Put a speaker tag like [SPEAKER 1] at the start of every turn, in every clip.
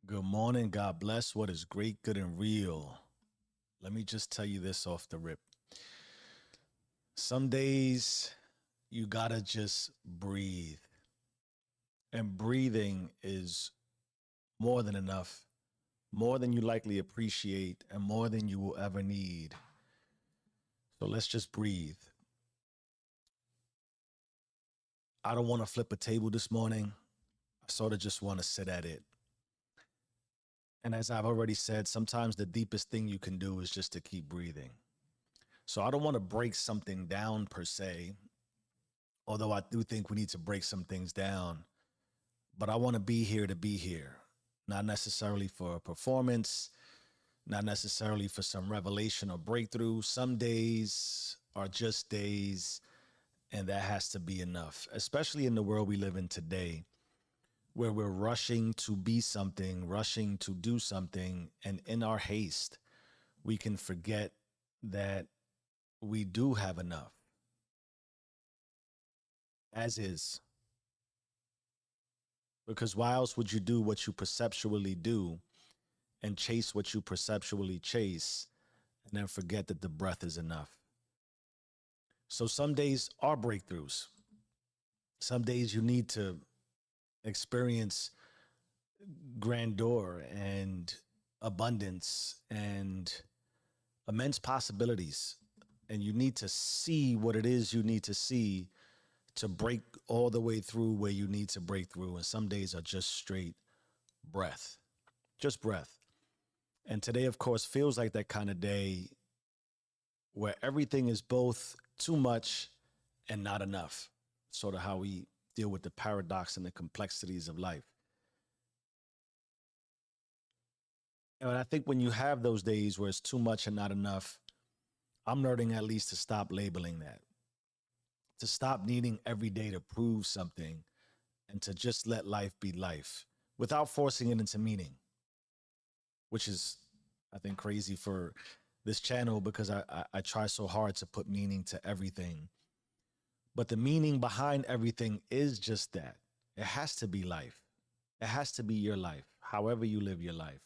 [SPEAKER 1] Good morning. God bless what is great, good, and real. Let me just tell you this off the rip. Some days you gotta just breathe. And breathing is more than enough, more than you likely appreciate, and more than you will ever need. So let's just breathe. I don't want to flip a table this morning. I sort of just want to sit at it. And as I've already said, sometimes the deepest thing you can do is just to keep breathing. So I don't want to break something down per se, although I do think we need to break some things down. But I want to be here to be here, not necessarily for a performance, not necessarily for some revelation or breakthrough. Some days are just days, and that has to be enough, especially in the world we live in today, where we're rushing to be something, rushing to do something, and in our haste, we can forget that we do have enough, as is. Because why else would you do what you perceptually do and chase what you perceptually chase and then forget that the breath is enough? So some days are breakthroughs. Some days you need to experience grandeur and abundance and immense possibilities. And you need to see what it is you need to see to break all the way through where you need to break through. And some days are just straight breath, just breath. And today, of course, feels like that kind of day where everything is both too much and not enough. Sort of how we deal with the paradox and the complexities of life. And I think when you have those days where it's too much and not enough, I'm learning at least to stop labeling that, to stop needing every day to prove something, and to just let life be life without forcing it into meaning, which is, I think, crazy for this channel because I try so hard to put meaning to everything. But the meaning behind everything is just that. It has to be life. It has to be your life, however you live your life.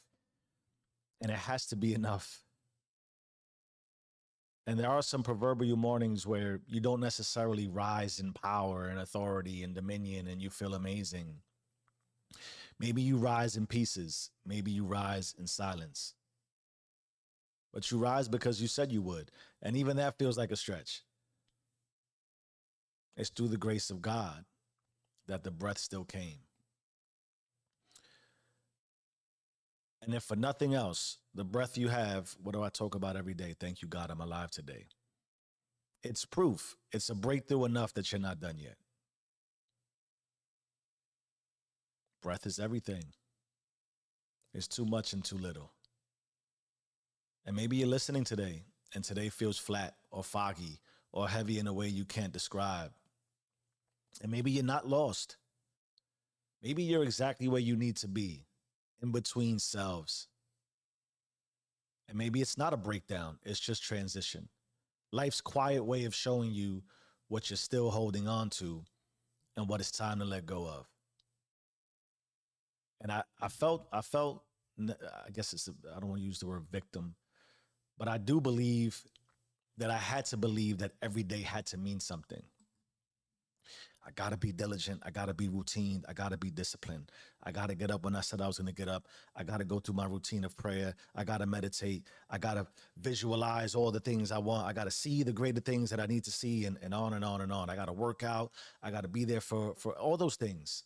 [SPEAKER 1] And it has to be enough. And there are some proverbial mornings where you don't necessarily rise in power and authority and dominion and you feel amazing. Maybe you rise in pieces. Maybe you rise in silence. But you rise because you said you would. And even that feels like a stretch. It's through the grace of God that the breath still came. And if for nothing else, the breath you have, what do I talk about every day? Thank you, God, I'm alive today. It's proof. It's a breakthrough enough that you're not done yet. Breath is everything. It's too much and too little. And maybe you're listening today, and today feels flat or foggy or heavy in a way you can't describe. And maybe you're not lost. Maybe you're exactly where you need to be, in between selves. And maybe it's not a breakdown, it's just transition. Life's quiet way of showing you what you're still holding on to and what it's time to let go of. And I felt, I guess I don't want to use the word victim, but I do believe that I had to believe that every day had to mean something. I got to be diligent. I got to be routine. I got to be disciplined. I got to get up when I said I was going to get up. I got to go through my routine of prayer. I got to meditate. I got to visualize all the things I want. I got to see the greater things that I need to see and on and on and on. I got to work out. I got to be there for all those things.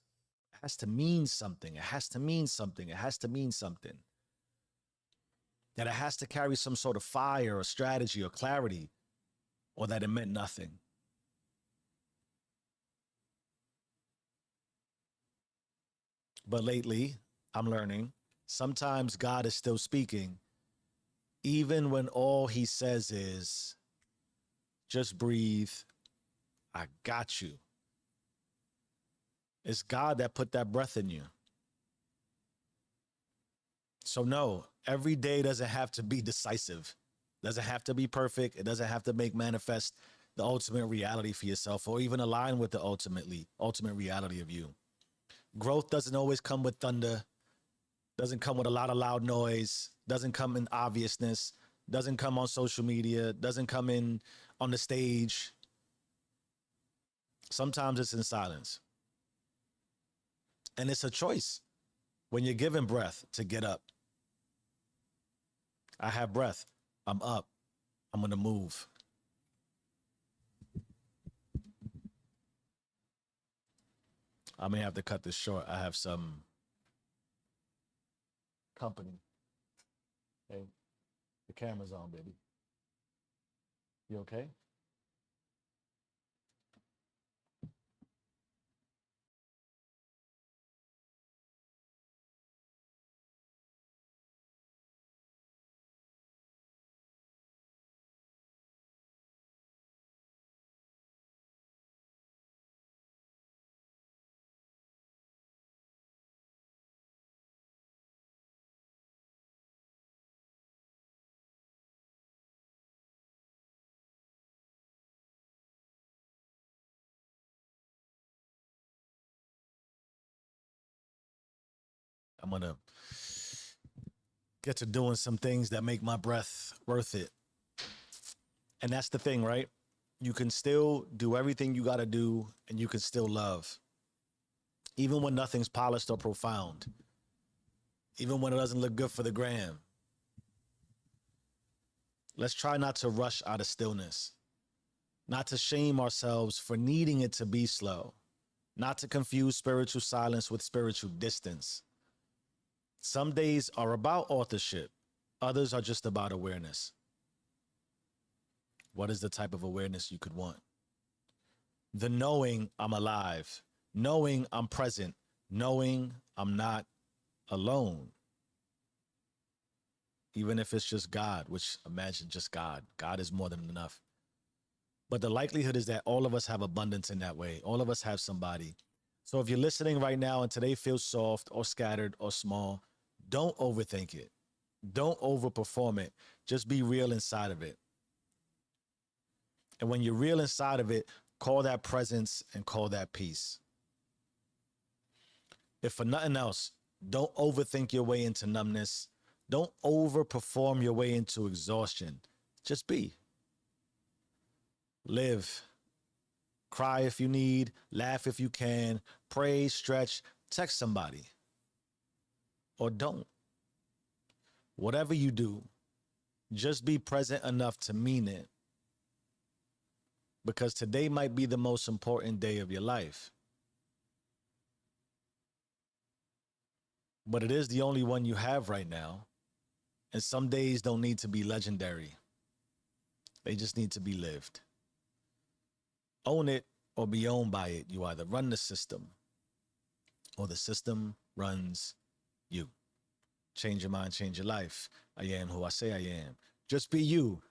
[SPEAKER 1] It has to mean something. It has to mean something. It has to mean something. That it has to carry some sort of fire or strategy or clarity, or that it meant nothing. But lately, I'm learning, sometimes God is still speaking, even when all he says is, just breathe, I got you. It's God that put that breath in you. So no, every day doesn't have to be decisive, doesn't have to be perfect. It doesn't have to make manifest the ultimate reality for yourself or even align with the ultimate reality of you. Growth doesn't always come with thunder. Doesn't come with a lot of loud noise, doesn't come in obviousness, doesn't come on social media, doesn't come in on the stage. Sometimes it's in silence. And it's a choice when you're given breath to get up. I have breath. I'm up. I'm going to move. I may have to cut this short. I have some company. Hey, the camera's on, baby. You okay? I'm going to get to doing some things that make my breath worth it. And that's the thing, right? You can still do everything you got to do and you can still love. Even when nothing's polished or profound. Even when it doesn't look good for the gram. Let's try not to rush out of stillness. Not to shame ourselves for needing it to be slow. Not to confuse spiritual silence with spiritual distance. Some days are about authorship. Others are just about awareness. What is the type of awareness you could want? The knowing I'm alive, knowing I'm present, knowing I'm not alone. Even if it's just God, which imagine just God. God is more than enough. But the likelihood is that all of us have abundance in that way. All of us have somebody. So if you're listening right now and today feels soft or scattered or small, don't overthink it. Don't overperform it. Just be real inside of it. And when you're real inside of it, call that presence and call that peace. If for nothing else, don't overthink your way into numbness. Don't overperform your way into exhaustion. Just be. Live. Cry if you need, laugh if you can, pray, stretch, text somebody. Or don't. Whatever you do, just be present enough to mean it. Because today might be the most important day of your life. But it is the only one you have right now. And some days don't need to be legendary. They just need to be lived. Own it or be owned by it. You either run the system or the system runs you. Change your mind, change your life. I am who I say I am. Just be you.